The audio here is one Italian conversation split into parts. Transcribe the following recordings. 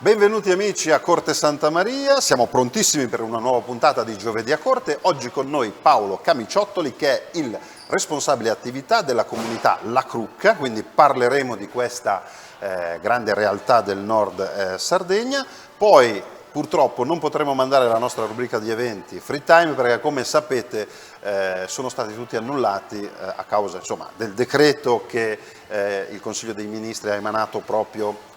Benvenuti amici a Corte Santa Maria, siamo prontissimi per una nuova puntata di Giovedì a Corte. Oggi con noi Paolo Camiciottoli, che è il responsabile attività della comunità La Crucca, quindi parleremo di questa grande realtà del nord Sardegna. Poi purtroppo non potremo mandare la nostra rubrica di eventi Free Time perché, come sapete, sono stati tutti annullati a causa del decreto che il Consiglio dei Ministri ha emanato proprio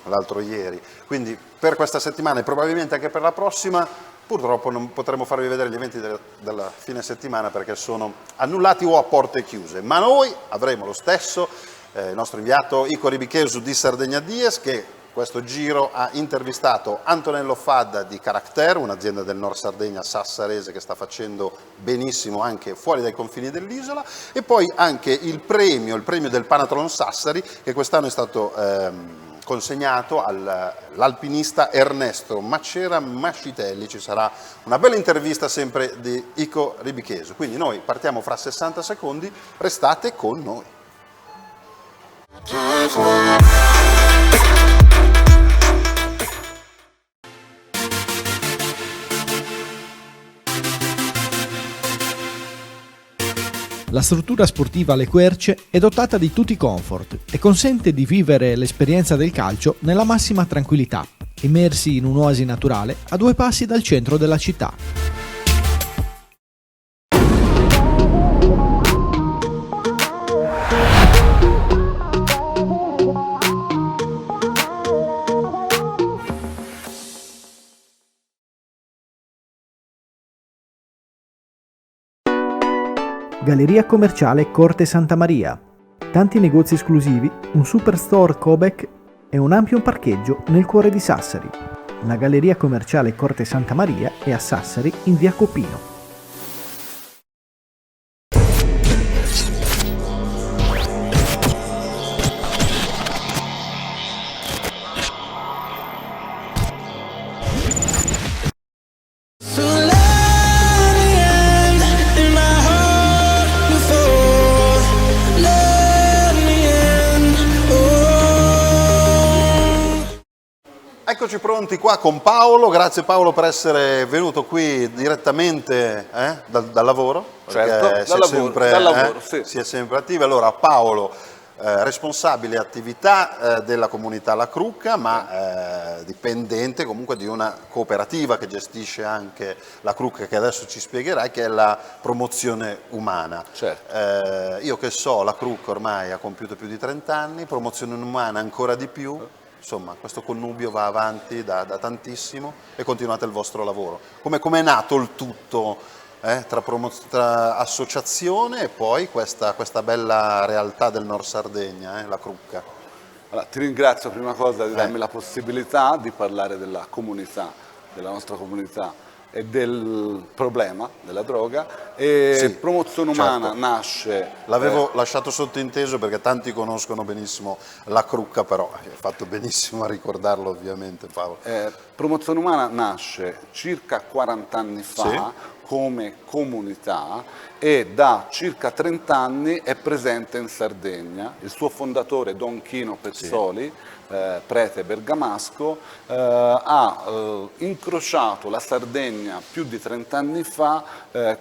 l'altro ieri, quindi per questa settimana e probabilmente anche per la prossima purtroppo non potremo farvi vedere gli eventi della fine settimana perché sono annullati o a porte chiuse, ma noi avremo lo stesso il nostro inviato Ico Ribichesu di Sardegna Dies, che questo giro ha intervistato Antonello Fadda di Caracter, un'azienda del Nord Sardegna sassarese che sta facendo benissimo anche fuori dai confini dell'isola, e poi anche il premio del Panathlon Sassari, che quest'anno è stato consegnato all'alpinista Ernesto Macera Mascitelli. Ci sarà una bella intervista sempre di Ico Ribichesu, quindi noi partiamo fra 60 secondi, restate con noi. La struttura sportiva Le Querce è dotata di tutti i comfort e consente di vivere l'esperienza del calcio nella massima tranquillità, immersi in un'oasi naturale a 2 passi dal centro della città. Galleria commerciale Corte Santa Maria. Tanti negozi esclusivi, un superstore Cobec e un ampio parcheggio nel cuore di Sassari. La Galleria commerciale Corte Santa Maria è a Sassari in via Copino. Eccoci pronti qua con Paolo, grazie Paolo per essere venuto qui direttamente dal lavoro. Certo, dal lavoro, sì. Si è sempre attivi. Allora Paolo, responsabile attività della comunità La Crucca, ma dipendente comunque di una cooperativa che gestisce anche La Crucca, che adesso ci spiegherai, che è la promozione umana. Certo. Io che so, La Crucca ormai ha compiuto più di 30 anni, promozione umana ancora di più. Insomma, questo connubio va avanti da tantissimo e continuate il vostro lavoro. Come è nato il tutto tra associazione e poi questa bella realtà del Nord Sardegna, La Crucca? Allora, ti ringrazio prima cosa di darmi la possibilità di parlare della comunità, della nostra comunità e del problema della droga. E sì, promozione umana, certo, nasce... L'avevo lasciato sottinteso perché tanti conoscono benissimo La Crucca, però hai fatto benissimo a ricordarlo ovviamente, Paolo. Promozione umana nasce circa 40 anni fa, sì, come comunità e da circa 30 anni è presente in Sardegna. Il suo fondatore Don Chino Pezzoli, sì, prete bergamasco, ha incrociato la Sardegna più di 30 anni fa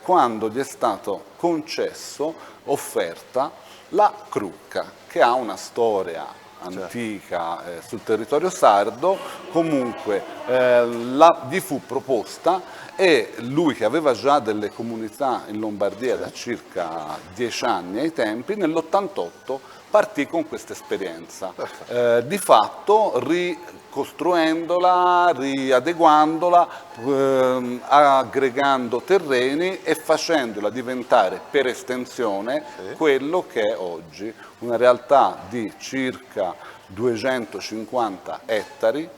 quando gli è stato concesso, offerta, la Crucca, che ha una storia antica sul territorio sardo. Comunque gli fu proposta e lui, che aveva già delle comunità in Lombardia da circa 10 anni ai tempi, nell'88 partì con questa esperienza, di fatto ricostruendola, riadeguandola, aggregando terreni e facendola diventare per estensione quello che è oggi, una realtà di circa 250 ettari,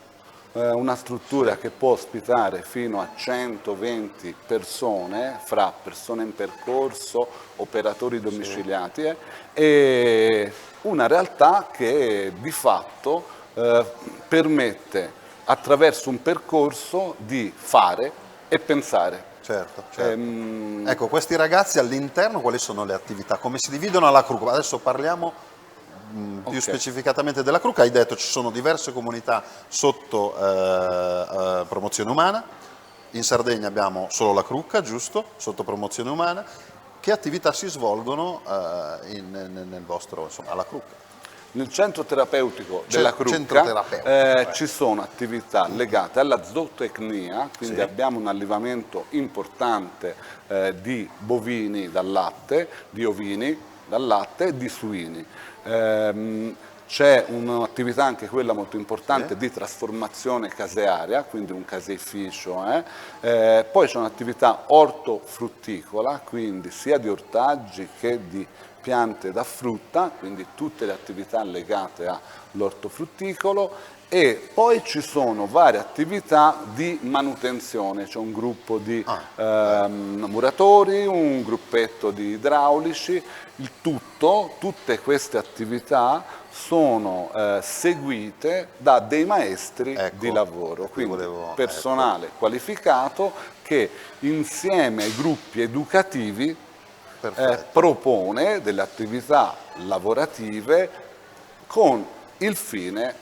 una struttura che può ospitare fino a 120 persone, fra persone in percorso, operatori domiciliati, e una realtà che di fatto permette, attraverso un percorso, di fare e pensare. Certo. Ecco, questi ragazzi all'interno quali sono le attività? Come si dividono alla Crucca? Adesso parliamo più specificatamente della CRUC, hai detto ci sono diverse comunità sotto promozione umana, in Sardegna abbiamo solo la CRUC, giusto? Sotto promozione umana. Che attività si svolgono nel vostro, insomma, alla CRUC? Nel centro terapeutico della CRUC ci sono attività legate alla zootecnia, quindi abbiamo un allevamento importante di bovini dal latte, di ovini dal latte e di suini. C'è un'attività anche quella molto importante di trasformazione casearia, quindi un caseificio. Poi c'è un'attività ortofrutticola, quindi sia di ortaggi che di piante da frutta, quindi tutte le attività legate all'ortofrutticolo, e poi ci sono varie attività di manutenzione, c'è un gruppo di muratori, un gruppetto di idraulici, tutte queste attività sono seguite da dei maestri di lavoro, quindi personale qualificato che insieme ai gruppi educativi propone delle attività lavorative con il fine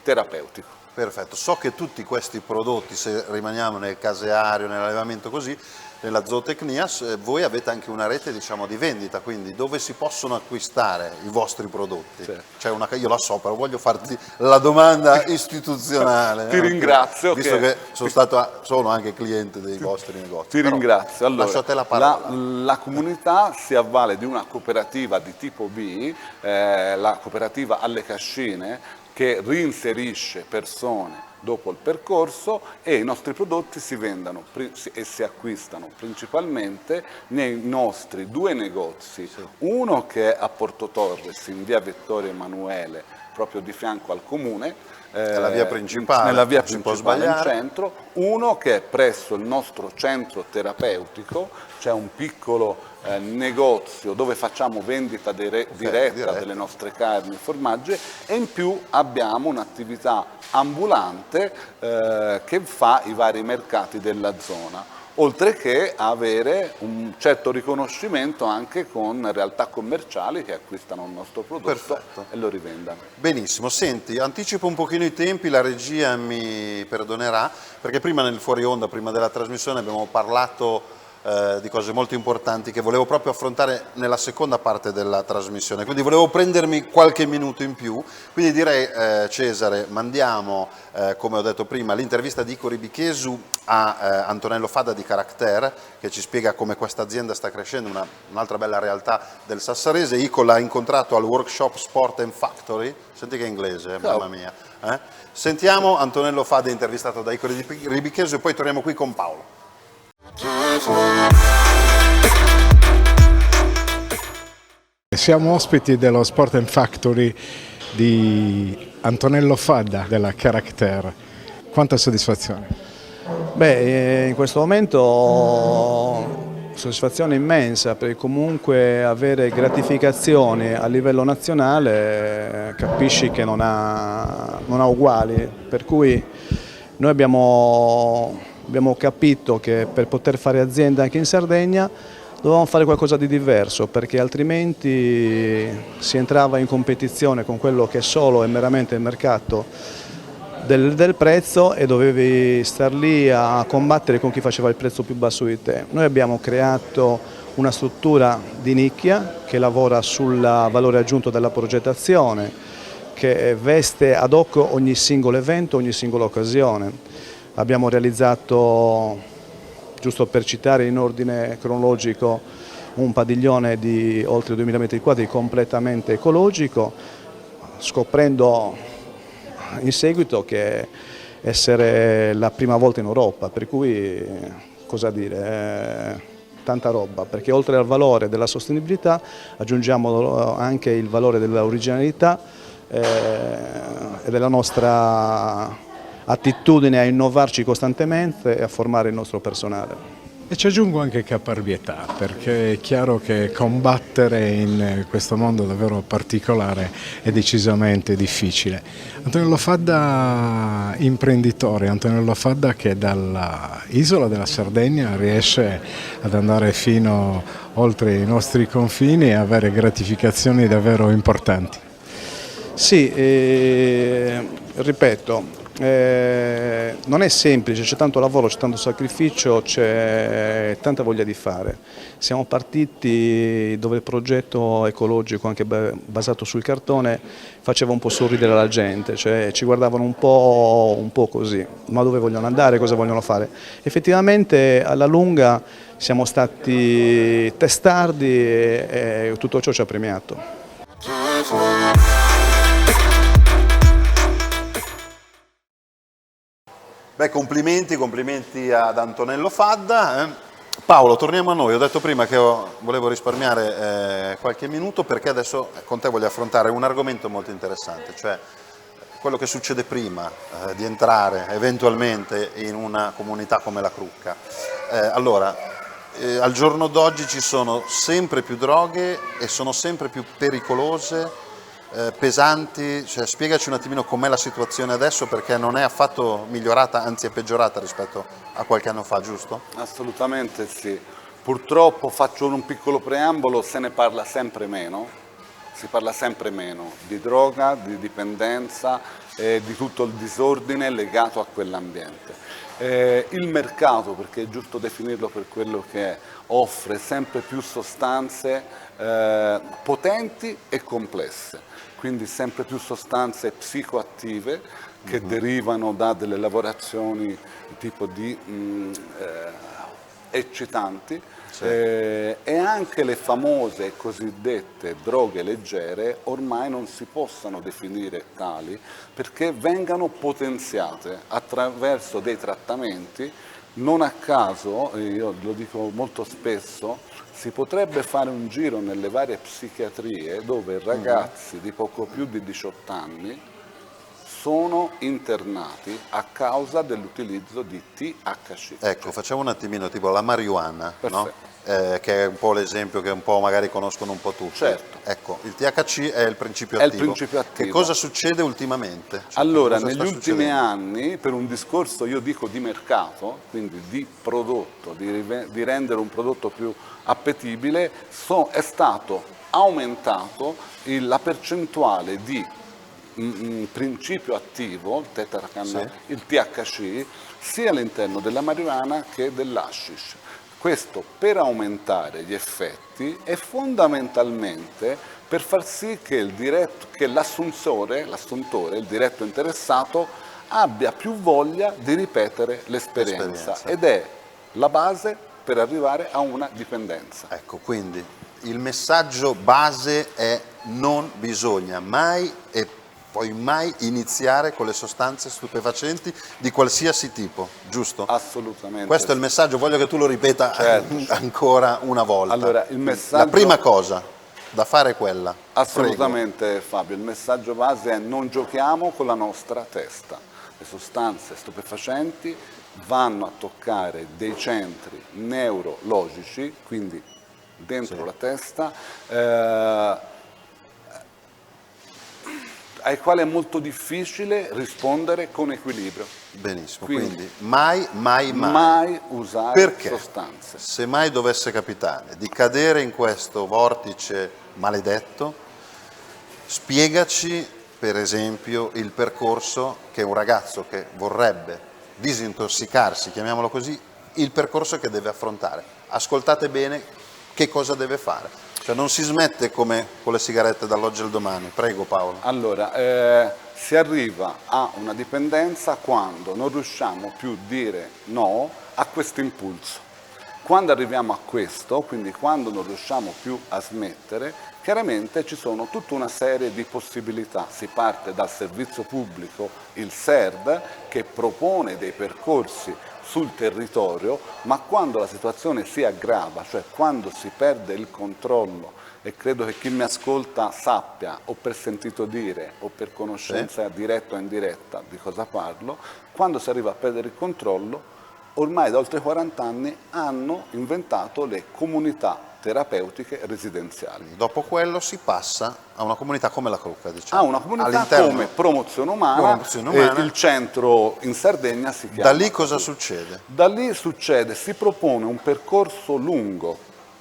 terapeutico. Perfetto, so che tutti questi prodotti, se rimaniamo nel caseario, nell'allevamento così, nella zootecnia, voi avete anche una rete, diciamo, di vendita, quindi dove si possono acquistare i vostri prodotti? C'è io la so, però voglio farti la domanda istituzionale. Ti ringrazio. Visto che sono anche cliente dei vostri negozi. Ti ringrazio. Allora, lascio a te la parola. La comunità si avvale di una cooperativa di tipo B, la cooperativa Alle Cascine, che reinserisce persone dopo il percorso, e i nostri prodotti si vendono e si acquistano principalmente nei nostri 2 negozi, uno che è a Porto Torres in via Vittorio Emanuele, proprio di fianco al comune, nella via principale, nella via principale in centro, uno che è presso il nostro centro terapeutico, c'è un piccolo negozio dove facciamo vendita diretta delle nostre carni e formaggi, e in più abbiamo un'attività ambulante che fa i vari mercati della zona, oltre che avere un certo riconoscimento anche con realtà commerciali che acquistano il nostro prodotto e lo rivendono. Benissimo, senti, anticipo un pochino i tempi, la regia mi perdonerà, perché prima nel fuori onda, prima della trasmissione, abbiamo parlato di cose molto importanti che volevo proprio affrontare nella seconda parte della trasmissione, quindi volevo prendermi qualche minuto in più, quindi direi Cesare, mandiamo come ho detto prima l'intervista di Ico Ribichesu a Antonello Fadda di Caracter, che ci spiega come questa azienda sta crescendo, un'altra bella realtà del Sassarese. Ico l'ha incontrato al workshop Sport and Factory, senti che inglese, mamma mia. Sentiamo Antonello Fadda intervistato da Ico Ribichesu e poi torniamo qui con Paolo. Siamo ospiti dello Sport and Factory di Antonello Fadda della Caracter. Quanta soddisfazione? Beh, in questo momento soddisfazione immensa, perché comunque avere gratificazioni a livello nazionale capisci che non ha uguali, per cui noi abbiamo capito che per poter fare azienda anche in Sardegna dovevamo fare qualcosa di diverso, perché altrimenti si entrava in competizione con quello che è solo e meramente il mercato del prezzo, e dovevi star lì a combattere con chi faceva il prezzo più basso di te. Noi abbiamo creato una struttura di nicchia che lavora sul valore aggiunto della progettazione, che veste ad hoc ogni singolo evento, ogni singola occasione. Abbiamo realizzato, giusto per citare in ordine cronologico, un padiglione di oltre 2000 metri quadri completamente ecologico, scoprendo in seguito che essere la prima volta in Europa, per cui cosa dire, tanta roba, perché oltre al valore della sostenibilità aggiungiamo anche il valore dell'originalità e della nostra attitudine a innovarci costantemente e a formare il nostro personale. E ci aggiungo anche caparbietà, perché è chiaro che combattere in questo mondo davvero particolare è decisamente difficile. Antonello Fadda, imprenditore, Antonello Fadda che dall'isola della Sardegna riesce ad andare fino oltre i nostri confini e avere gratificazioni davvero importanti. Sì, ripeto, non è semplice, c'è tanto lavoro, c'è tanto sacrificio, c'è tanta voglia di fare. Siamo partiti dove il progetto ecologico, anche basato sul cartone, faceva un po' sorridere la gente, cioè ci guardavano un po' così, ma dove vogliono andare, cosa vogliono fare. Effettivamente alla lunga siamo stati testardi e tutto ciò ci ha premiato. Beh, complimenti ad Antonello Fadda. Paolo, torniamo a noi. Ho detto prima che volevo risparmiare qualche minuto perché adesso con te voglio affrontare un argomento molto interessante, cioè quello che succede prima di entrare eventualmente in una comunità come la Crocca. Al giorno d'oggi ci sono sempre più droghe e sono sempre più pericolose, pesanti, cioè, spiegaci un attimino com'è la situazione adesso, perché non è affatto migliorata, anzi è peggiorata rispetto a qualche anno fa, giusto? Assolutamente sì. Purtroppo, faccio un piccolo preambolo, se ne parla sempre meno, si parla sempre meno di droga, di dipendenza e di tutto il disordine legato a quell'ambiente. Il mercato, perché è giusto definirlo per quello che è, offre sempre più sostanze potenti e complesse, quindi sempre più sostanze psicoattive che derivano da delle lavorazioni tipo di eccitanti, e anche le famose cosiddette droghe leggere ormai non si possano definire tali perché vengano potenziate attraverso dei trattamenti. Non a caso, io lo dico molto spesso, si potrebbe fare un giro nelle varie psichiatrie dove ragazzi di poco più di 18 anni sono internati a causa dell'utilizzo di THC. Ecco, facciamo un attimino tipo la marijuana, no? Perfetto. Che è un po' l'esempio che un po' magari conoscono un po' tutti. Certo. Ecco, il THC è il principio È il attivo. principio attivo. Che cosa succede ultimamente? Cioè, Allora, cosa negli sta ultimi succedendo? anni, per un discorso, io dico di mercato, quindi di prodotto, di rendere un prodotto più appetibile, è stato aumentato la percentuale di principio attivo, il THC, sia all'interno della marijuana che dell'hashish. Questo per aumentare gli effetti e fondamentalmente per far sì che l'assuntore, il diretto interessato, abbia più voglia di ripetere l'esperienza ed è la base per arrivare a una dipendenza. Ecco, quindi il messaggio base è: non bisogna mai e poi mai iniziare con le sostanze stupefacenti di qualsiasi tipo, giusto? Assolutamente. Questo è il messaggio, voglio che tu lo ripeta ancora una volta. Allora, il messaggio... La prima cosa da fare è quella. Assolutamente. Prego. Fabio, il messaggio base è: non giochiamo con la nostra testa. Le sostanze stupefacenti vanno a toccare dei centri neurologici, quindi dentro la testa, ai quali è molto difficile rispondere con equilibrio. Benissimo, Quindi mai usare perché sostanze. Se mai dovesse capitare di cadere in questo vortice maledetto, spiegaci per esempio il percorso che un ragazzo che vorrebbe disintossicarsi, chiamiamolo così, il percorso che deve affrontare. Ascoltate bene che cosa deve fare. Cioè non si smette come con le sigarette dall'oggi al domani. Prego Paolo. Allora, si arriva a una dipendenza quando non riusciamo più a dire no a questo impulso. Quando arriviamo a questo, quindi quando non riusciamo più a smettere, chiaramente ci sono tutta una serie di possibilità. Si parte dal servizio pubblico, il SERD, che propone dei percorsi sul territorio, ma quando la situazione si aggrava, cioè quando si perde il controllo, e credo che chi mi ascolta sappia, o per sentito dire o per conoscenza diretta o indiretta di cosa parlo, quando si arriva a perdere il controllo, ormai da oltre 40 anni hanno inventato le comunità terapeutiche residenziali. Dopo quello si passa a una comunità come la Crocca, diciamo. A una comunità come Promozione Umana, il centro in Sardegna si chiama. Da lì cosa succede? Da lì succede, si propone un percorso lungo,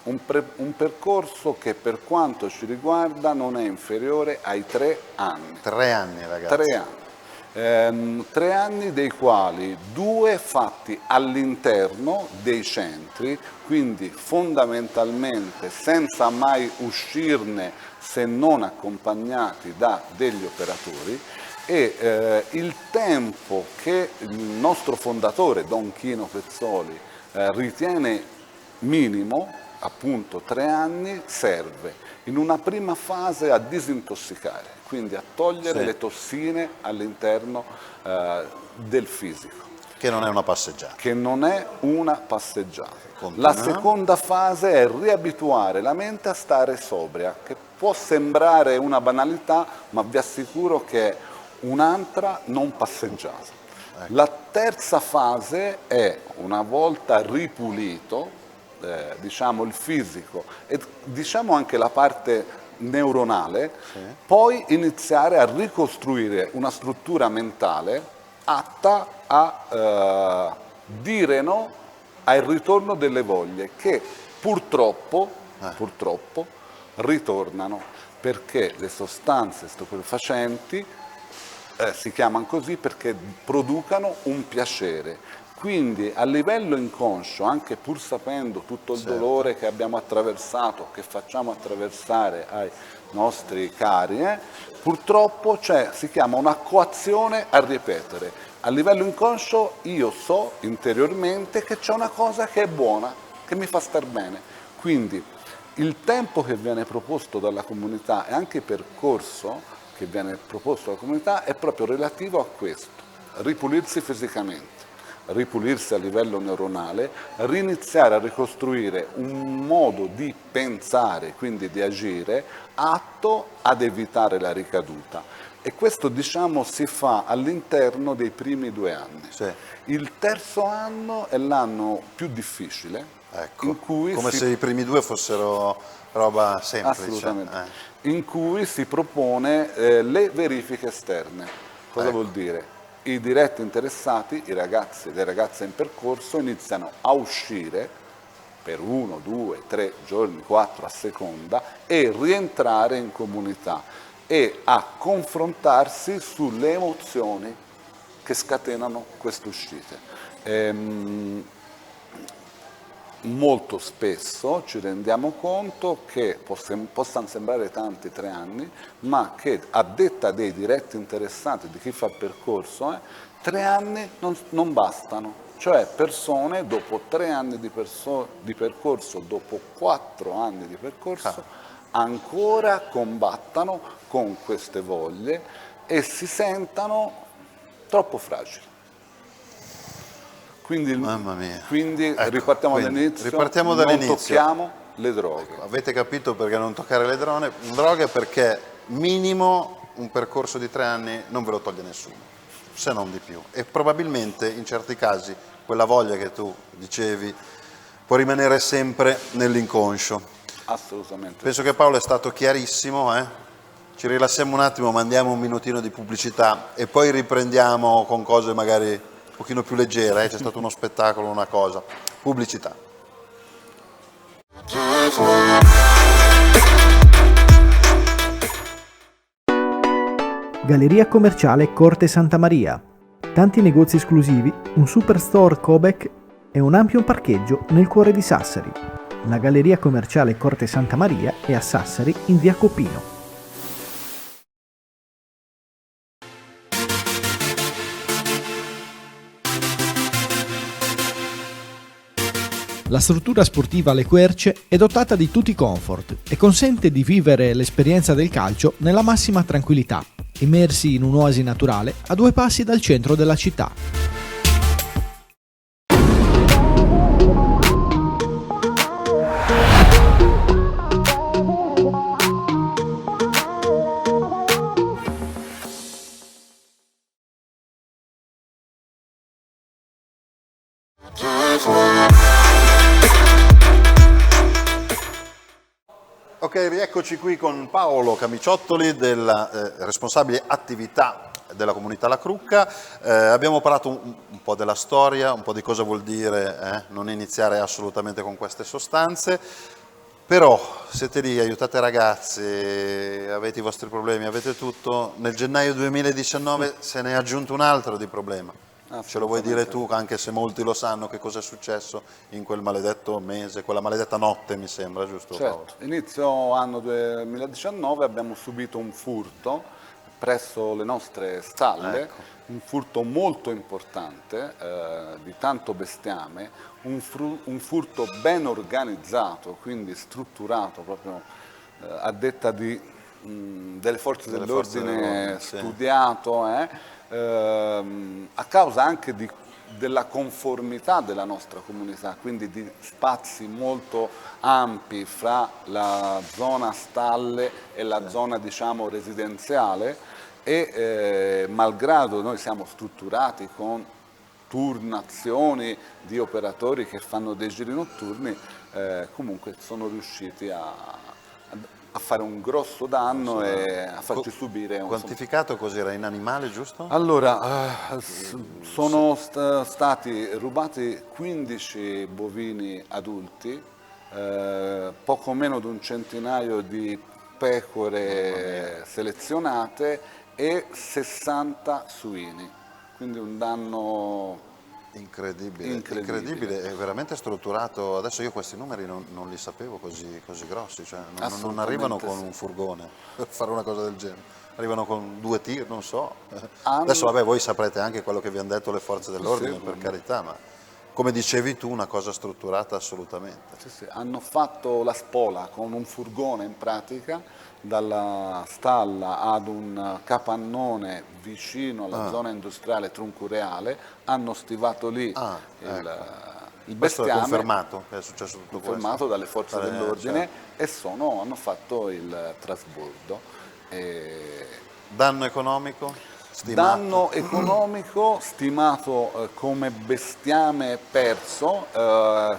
un percorso che per quanto ci riguarda non è inferiore ai 3 anni. 3 anni, ragazzi. 3 anni. 3 anni dei quali 2 fatti all'interno dei centri, quindi fondamentalmente senza mai uscirne se non accompagnati da degli operatori, e il tempo che il nostro fondatore Don Chino Pezzoli ritiene minimo, appunto 3 anni, serve in una prima fase a disintossicare, quindi a togliere le tossine all'interno del fisico. Che non è una passeggiata. Che non è una passeggiata. Continua. La seconda fase è riabituare la mente a stare sobria, che può sembrare una banalità, ma vi assicuro che è un'altra non passeggiata. La terza fase è, una volta ripulito, diciamo il fisico e diciamo anche la parte neuronale, poi iniziare a ricostruire una struttura mentale atta a dire no al ritorno delle voglie che purtroppo ritornano, perché le sostanze stupefacenti si chiamano così perché producano un piacere. Quindi a livello inconscio, anche pur sapendo tutto il dolore che abbiamo attraversato, che facciamo attraversare ai nostri cari, purtroppo si chiama una coazione a ripetere. A livello inconscio io so interiormente che c'è una cosa che è buona, che mi fa star bene. Quindi il tempo che viene proposto dalla comunità e anche il percorso che viene proposto dalla comunità è proprio relativo a questo: ripulirsi fisicamente, ripulirsi a livello neuronale, riniziare a ricostruire un modo di pensare, quindi di agire, atto ad evitare la ricaduta. E questo, diciamo, si fa all'interno dei primi 2 anni. Sì. Il terzo anno è l'anno più difficile, Ecco, in cui come se i primi 2 fossero roba semplice. assolutamente, in cui si propone le verifiche esterne. Cosa vuol dire? I diretti interessati, i ragazzi e le ragazze in percorso, iniziano a uscire per 1, 2, 3 giorni, 4 a seconda, e rientrare in comunità e a confrontarsi sulle emozioni che scatenano queste uscite. Molto spesso ci rendiamo conto che possano sembrare tanti 3 anni, ma che a detta dei diretti interessati, di chi fa il percorso, 3 anni non bastano. Cioè persone dopo 3 anni di percorso, dopo 4 anni di percorso, ancora combattano con queste voglie e si sentano troppo fragili. Quindi, Mamma mia. ripartiamo dall'inizio, non tocchiamo le droghe. Avete capito perché non toccare le droghe? Perché minimo un percorso di 3 anni non ve lo toglie nessuno, se non di più. E probabilmente in certi casi quella voglia che tu dicevi può rimanere sempre nell'inconscio. Assolutamente. Penso che Paolo è stato chiarissimo. Ci rilassiamo un attimo, mandiamo un minutino di pubblicità e poi riprendiamo con cose magari un pochino più leggere. C'è stato uno spettacolo, una cosa. Pubblicità. Galleria commerciale Corte Santa Maria. Tanti negozi esclusivi, un superstore Cobec e un ampio parcheggio nel cuore di Sassari. La Galleria commerciale Corte Santa Maria è a Sassari in via Copino. La struttura sportiva Le Querce è dotata di tutti i comfort e consente di vivere l'esperienza del calcio nella massima tranquillità, immersi in un'oasi naturale a 2 passi dal centro della città. Ok, rieccoci qui con Paolo Camiciottoli, responsabile attività della comunità La Crucca. Abbiamo parlato un po' della storia, un po' di cosa vuol dire non iniziare assolutamente con queste sostanze. Però siete lì, aiutate ragazzi, avete i vostri problemi, avete tutto. Nel gennaio 2019 se ne è aggiunto un altro di problema. Ce lo vuoi dire tu, anche se molti lo sanno, che cosa è successo in quel maledetto mese, quella maledetta notte, mi sembra, giusto Paolo? Certo, inizio anno 2019 abbiamo subito un furto presso le nostre stalle, Ecco. un furto molto importante, di tanto bestiame, un furto ben organizzato, quindi strutturato proprio a detta delle forze dell'ordine, sì. studiato, a causa anche della conformità della nostra comunità, quindi di spazi molto ampi fra la zona stalle e la zona, diciamo, residenziale, e malgrado noi siamo strutturati con turnazioni di operatori che fanno dei giri notturni, comunque sono riusciti a fare un grosso danno e a farci subire un... Quantificato cos'era? In animale, giusto? Allora, sono stati rubati 15 bovini adulti, poco meno di un centinaio di pecore selezionate e 60 suini, quindi un danno Incredibile, è veramente strutturato. Adesso io questi numeri non li sapevo così grossi, cioè non arrivano con un furgone per fare una cosa del genere, arrivano con 2 tir, non so. Adesso vabbè, voi saprete anche quello che vi hanno detto le forze dell'ordine, Sì, per carità, ma come dicevi tu, una cosa strutturata assolutamente. Sì, hanno fatto la spola con un furgone in pratica dalla stalla ad un capannone vicino alla zona industriale Truncureale, hanno stivato lì il Questo è bestiame, confermato che è successo tutto confermato dalle forze dell'ordine, certo. e hanno fatto il trasbordo. Danno economico? Stimato? Danno economico stimato come bestiame perso,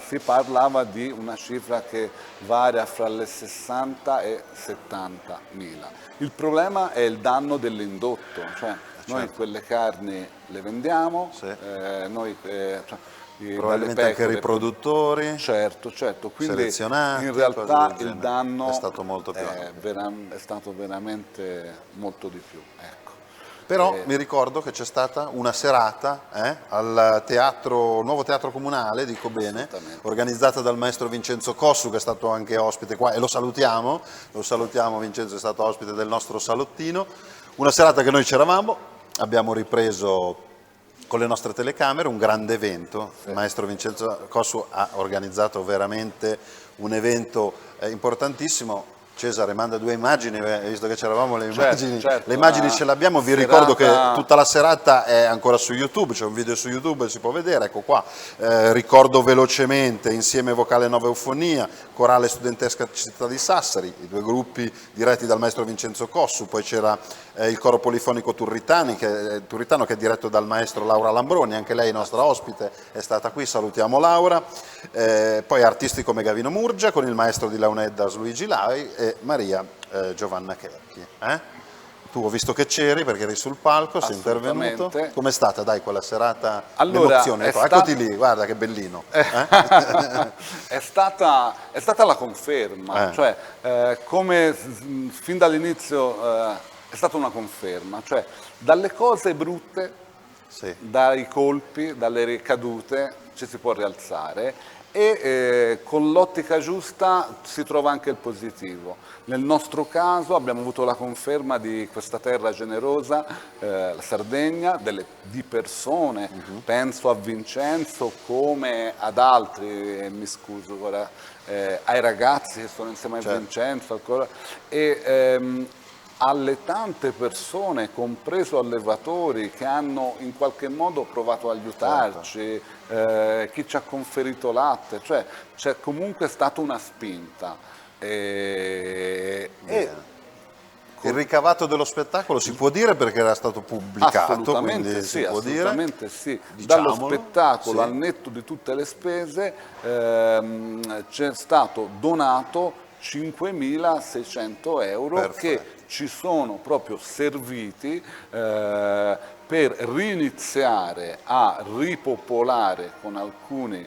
si parlava di una cifra che varia fra le 60 e 70 mila. Il problema è il danno dell'indotto, cioè noi quelle carni le vendiamo, Sì. dalle Probabilmente anche pecore, riproduttori, certo, quindi selezionati, in cose realtà del il genere. danno È stato molto più alto. è stato veramente molto di più. Ecco. Però mi ricordo che c'è stata una serata al nuovo teatro comunale, dico bene, organizzata dal maestro Vincenzo Cossu, che è stato anche ospite qua, e lo salutiamo, Vincenzo è stato ospite del nostro salottino. Una serata che noi c'eravamo, abbiamo ripreso con le nostre telecamere un grande evento. Il maestro Vincenzo Cossu ha organizzato veramente un evento importantissimo. Cesare, manda 2 immagini, visto che c'eravamo le immagini, le immagini ce le abbiamo, vi ricordo che tutta la serata è ancora su YouTube, c'è un video su YouTube, si può vedere, ecco qua, ricordo velocemente, insieme vocale 9 Eufonia, corale studentesca città di Sassari, i 2 gruppi diretti dal maestro Vincenzo Cossu, poi c'era il coro polifonico Turritano che è diretto dal maestro Laura Lambroni, anche lei nostra ospite, è stata qui, salutiamo Laura, poi artisti come Gavino Murgia con il maestro di Launeddas Luigi Lai e Maria Giovanna Cherchi. Tu ho visto che c'eri perché eri sul palco, sei intervenuto. Com'è stata, dai, quella serata? Allora, l'emozione? Eccoti lì, guarda che bellino. È stata la conferma, cioè come fin dall'inizio è stata una conferma, cioè dalle cose brutte, dai colpi, dalle ricadute ci si può rialzare e con l'ottica giusta si trova anche il positivo. Nel nostro caso abbiamo avuto la conferma di questa terra generosa, la Sardegna, di persone, penso a Vincenzo come ad altri, mi scuso ora, ai ragazzi che sono insieme a Vincenzo ancora, e alle tante persone, compreso allevatori, che hanno in qualche modo provato a aiutarci, chi ci ha conferito latte, cioè c'è comunque stata una spinta. Il ricavato dello spettacolo si può dire perché era stato pubblicato, assolutamente sì, si può assolutamente dire. sì. Diciamolo, Dallo spettacolo al netto di tutte le spese c'è stato donato 5.600 euro che ci sono proprio serviti per riniziare a ripopolare con alcuni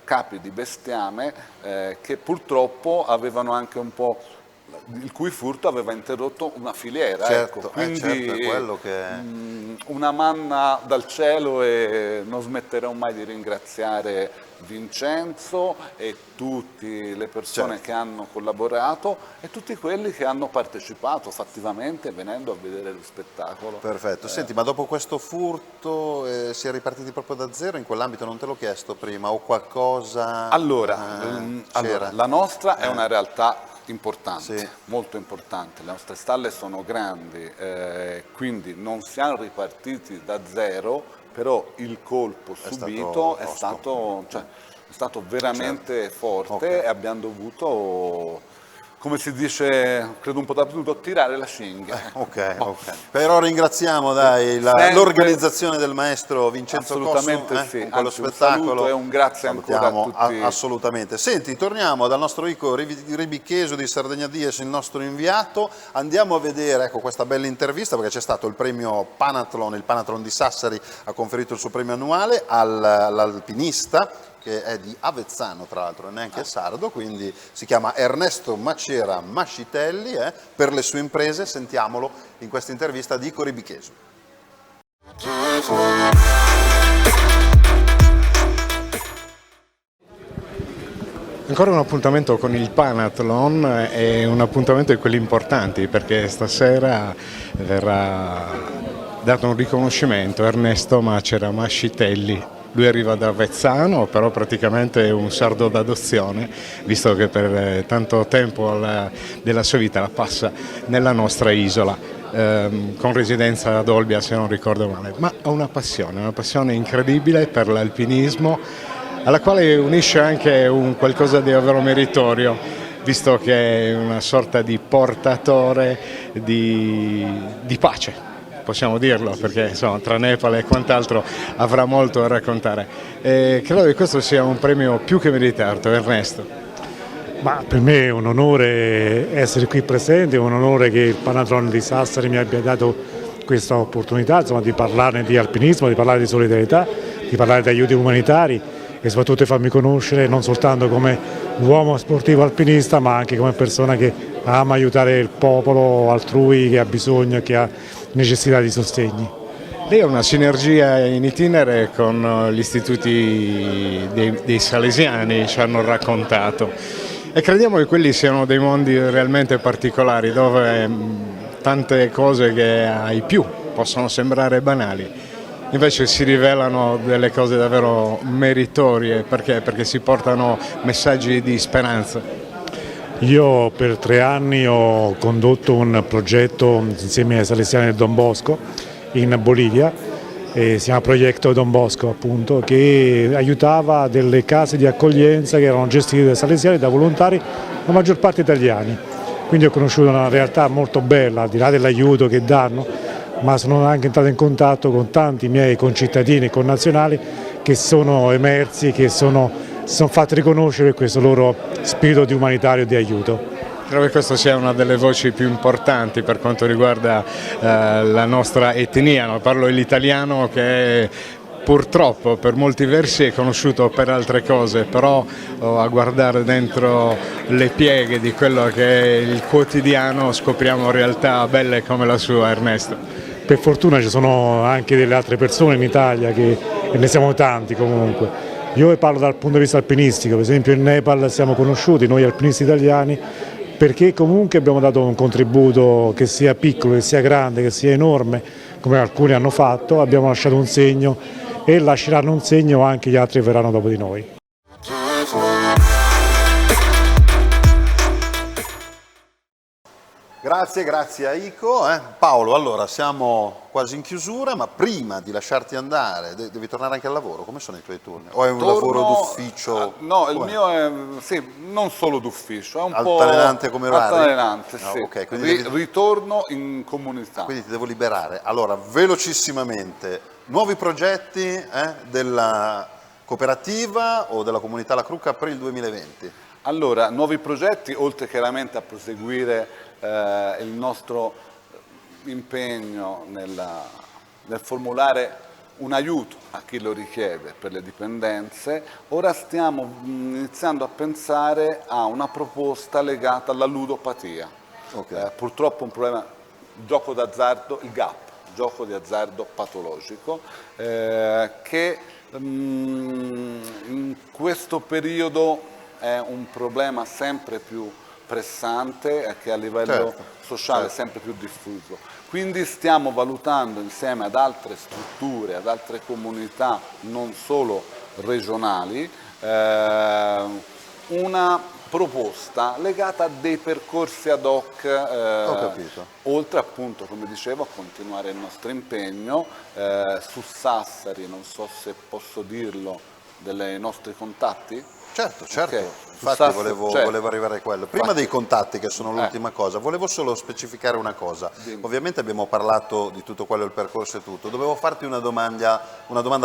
capi di bestiame che purtroppo avevano anche un po', il cui furto aveva interrotto una filiera. Certo, ecco. Quindi certo, è quello che... una manna dal cielo, e non smetterò mai di ringraziare Vincenzo e tutte le persone Certo. che hanno collaborato e tutti quelli che hanno partecipato fattivamente venendo a vedere lo spettacolo. Perfetto. Senti, ma dopo questo furto si è ripartiti proprio da zero in quell'ambito? Non te l'ho chiesto prima, o qualcosa Allora, c'era? la nostra è una realtà importante, Sì. molto importante. Le nostre stalle sono grandi, quindi non siamo ripartiti da zero, però il colpo subito è stato veramente forte, Ok. e abbiamo dovuto, come si dice, credo un po' dappertutto, tirare la cinghia. Ok, ok. Però ringraziamo Sempre. l'organizzazione del maestro Vincenzo Assolutamente Cosso sì, con quello anzi, un spettacolo. saluto e un grazie ancora a Salutiamo tutti. assolutamente. Senti, torniamo dal nostro Ico Ribicheso di Sardegna Dies, il nostro inviato. Andiamo a vedere, ecco, questa bella intervista, perché c'è stato il premio Panathlon, il Panathlon di Sassari ha conferito il suo premio annuale all'alpinista, che è di Avezzano, tra l'altro, neanche sardo, quindi si chiama Ernesto Macera Mascitelli, per le sue imprese. Sentiamolo in questa intervista di Ico Ribicheso. Ancora un appuntamento con il Panathlon, è un appuntamento di quelli importanti, perché stasera verrà dato un riconoscimento a Ernesto Macera Mascitelli. Lui arriva da Avezzano, però praticamente è un sardo d'adozione, visto che per tanto tempo della sua vita la passa nella nostra isola, con residenza ad Olbia se non ricordo male, ma ha una passione incredibile per l'alpinismo, alla quale unisce anche un qualcosa di davvero meritorio, visto che è una sorta di portatore di pace, possiamo dirlo, perché insomma, tra Nepal e quant'altro avrà molto da raccontare. E credo che questo sia un premio più che meritato, Ernesto. Ma per me è un onore essere qui presente, è un onore che il Panathlon di Sassari mi abbia dato questa opportunità, insomma, di parlarne di alpinismo, di parlare di solidarietà, di parlare di aiuti umanitari e soprattutto di farmi conoscere non soltanto come uomo sportivo alpinista, ma anche come persona che ama aiutare il popolo altrui che ha bisogno, che ha necessità di sostegni. Lei ha una sinergia in itinere con gli istituti dei Salesiani, ci hanno raccontato, e crediamo che quelli siano dei mondi realmente particolari, dove tante cose che ai più possono sembrare banali invece si rivelano delle cose davvero meritorie, perché si portano messaggi di speranza. Io per 3 anni ho condotto un progetto insieme ai Salesiani del Don Bosco in Bolivia, si chiama Progetto Don Bosco, appunto, che aiutava delle case di accoglienza che erano gestite dai Salesiani, da volontari, la maggior parte italiani. Quindi ho conosciuto una realtà molto bella, al di là dell'aiuto che danno, ma sono anche entrato in contatto con tanti miei concittadini e connazionali che sono emersi, che si sono fatti riconoscere questo loro spirito di umanitario e di aiuto. Credo che questa sia una delle voci più importanti per quanto riguarda la nostra etnia, no? Parlo dell'italiano, che purtroppo per molti versi è conosciuto per altre cose, però a guardare dentro le pieghe di quello che è il quotidiano scopriamo realtà belle come la sua, Ernesto. Per fortuna ci sono anche delle altre persone in Italia, e ne siamo tanti comunque. Io parlo dal punto di vista alpinistico, per esempio in Nepal siamo conosciuti, noi alpinisti italiani, perché comunque abbiamo dato un contributo, che sia piccolo, che sia grande, che sia enorme, come alcuni hanno fatto, abbiamo lasciato un segno e lasceranno un segno anche gli altri che verranno dopo di noi. Grazie a Ico. Paolo, allora siamo quasi in chiusura, ma prima di lasciarti andare, devi tornare anche al lavoro. Come sono i tuoi turni? O è un lavoro d'ufficio? No, il mio è non solo d'ufficio, è un altalenante po' come orari? altalenante, sì. Okay, quindi ritorno in comunità. Quindi ti devo liberare. Allora, velocissimamente, nuovi progetti della cooperativa o della comunità La Crucca per il 2020? Allora, nuovi progetti, oltre chiaramente a proseguire il nostro impegno nel formulare un aiuto a chi lo richiede per le dipendenze. Ora stiamo iniziando a pensare a una proposta legata alla ludopatia. Purtroppo un problema, gioco d'azzardo, il GAP, gioco di azzardo patologico, che in questo periodo è un problema sempre più pressante e che a livello sociale è sempre più diffuso. Quindi stiamo valutando insieme ad altre strutture, ad altre comunità, non solo regionali, una proposta legata a dei percorsi ad hoc, oltre appunto, come dicevo, a continuare il nostro impegno su Sassari. Non so se posso dirlo, dei nostri contatti. Certo, Okay. infatti volevo arrivare a quello. Prima dei contatti, che sono l'ultima cosa, volevo solo specificare una cosa. Ovviamente abbiamo parlato di tutto quello, il percorso e tutto. Dovevo farti una domanda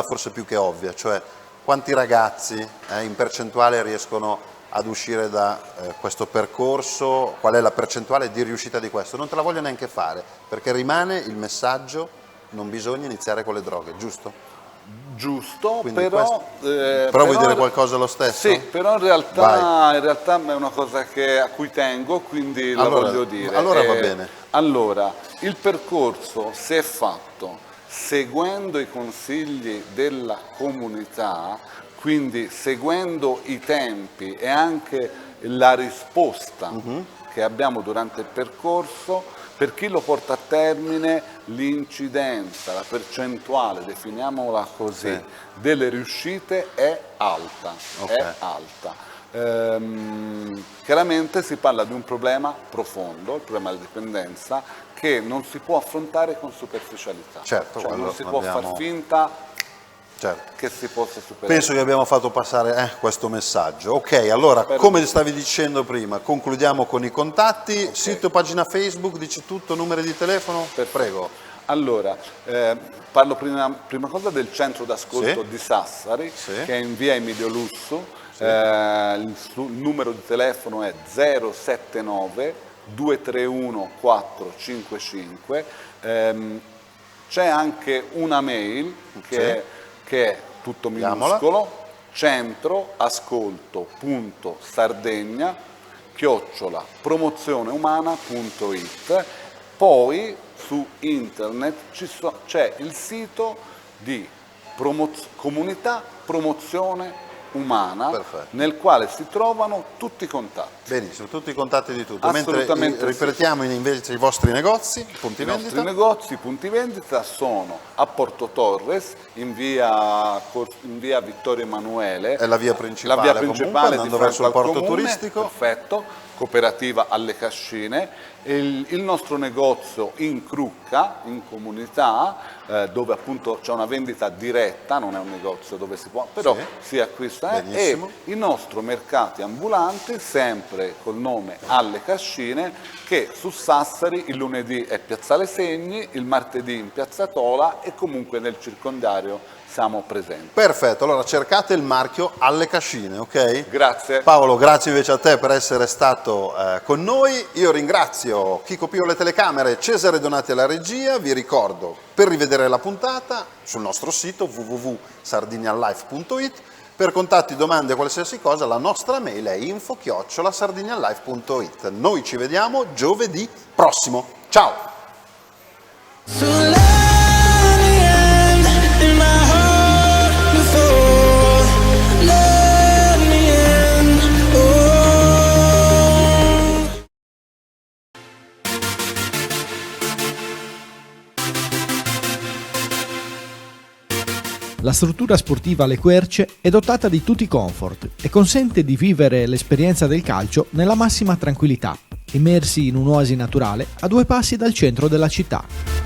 forse più che ovvia, cioè quanti ragazzi in percentuale riescono ad uscire da questo percorso, qual è la percentuale di riuscita di questo? Non te la voglio neanche fare, perché rimane il messaggio: non bisogna iniziare con le droghe, giusto? Giusto, Quindi però vuoi dire qualcosa lo stesso? Sì, però in realtà è una cosa a cui tengo, quindi la voglio dire. Allora va bene. Allora, il percorso si è fatto seguendo i consigli della comunità, quindi seguendo i tempi e anche la risposta che abbiamo durante il percorso. Per chi lo porta a termine, l'incidenza, la percentuale, definiamola così, delle riuscite è alta. È alta. Chiaramente si parla di un problema profondo, il problema della dipendenza, che non si può affrontare con superficialità. Non si può far finta che si possa superare. Penso che abbiamo fatto passare questo messaggio. Ok, allora, come stavi dicendo prima, concludiamo con i contatti. Sito, pagina Facebook, dici tutto, numeri di telefono? Prego. Allora, parlo prima cosa del centro d'ascolto di Sassari, che è in via Emilio Lussu. Il numero di telefono è 079 231 455. C'è anche una mail che è tutto minuscolo, centroascolto.sardegna@promozioneumana.it. Poi su internet c'è il sito di Comunità Promozione Umana, nel quale si trovano tutti i contatti. Benissimo, tutti i contatti di tutto. Mentre ripetiamo invece i vostri negozi, punti vendita. I nostri negozi, punti vendita sono a Porto Torres, in via Vittorio Emanuele. È la via principale, andando verso il porto turistico. Perfetto. Cooperativa alle Cascine. Il nostro negozio in Crucca, in comunità, dove appunto c'è una vendita diretta, non è un negozio dove si può, però si acquista, e i nostri mercati ambulanti, sempre col nome Alle Cascine, che su Sassari il lunedì è Piazzale Segni, il martedì in Piazza Tola e comunque nel circondario siamo presenti. Perfetto, allora cercate il marchio Alle Cascine, ok? Grazie. Paolo, grazie invece a te per essere stato con noi. Io ringrazio Chico Pio alle telecamere, Cesare Donati alla regia. Vi ricordo, per rivedere la puntata, sul nostro sito www.sardinialife.it. Per contatti, domande, qualsiasi cosa, la nostra mail è info@sardinialife.it. Noi ci vediamo giovedì prossimo. Ciao! La struttura sportiva Le Querce è dotata di tutti i comfort e consente di vivere l'esperienza del calcio nella massima tranquillità, immersi in un'oasi naturale a 2 passi dal centro della città.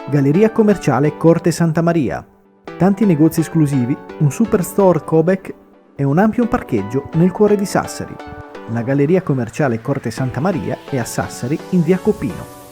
Galleria commerciale Corte Santa Maria. Tanti negozi esclusivi, un superstore Cobec e un ampio parcheggio nel cuore di Sassari. La Galleria commerciale Corte Santa Maria è a Sassari in via Copino.